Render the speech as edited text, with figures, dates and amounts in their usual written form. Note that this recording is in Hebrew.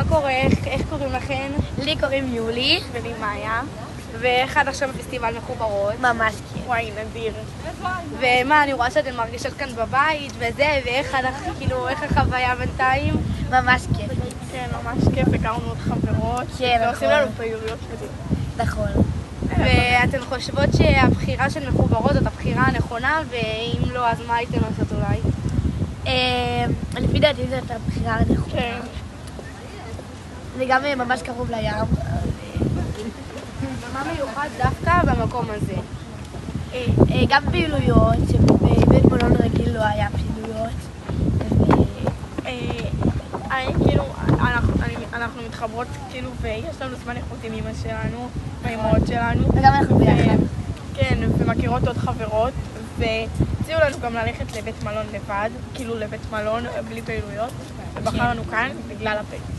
מה קורה? איך קוראים לכן? לי קוראים יולי. ולי מאיה. ואיך עד עכשיו בפסטיבל מחוברות? ממש כן. וואי, נדיר. ומה, אני רואה שאתן מרגישות כאן בבית וזה, ואיך כאילו, איך החוויה בינתיים? ממש כיף. כן, ממש כיף, הכרנו עוד חברות. כן, נכון. ועושים לנו פעילויות מדהים. נכון. ואתן חושבות שהבחירה של מחוברות זאת הבחירה הנכונה, ואם לא, אז מה הייתן עושות אולי? לפי דעתי זאת הבחירה הנכונה. כן. זה גם ממש קרוב לים. מה מיוחד דווקא במקום הזה? גם פעילויות, שבבית מלון רגיל לא היה פעילויות. כאילו, אנחנו מתחברות כאילו, ויש לנו זמן איכות עם אמא שלנו, מהאמהות שלנו. וגם אנחנו ביחד. כן, ומכירות עוד חברות, והציעו לנו גם ללכת לבית מלון לבד, כאילו לבית מלון בלי פעילויות, ובחרנו כאן בגלל הפעילות.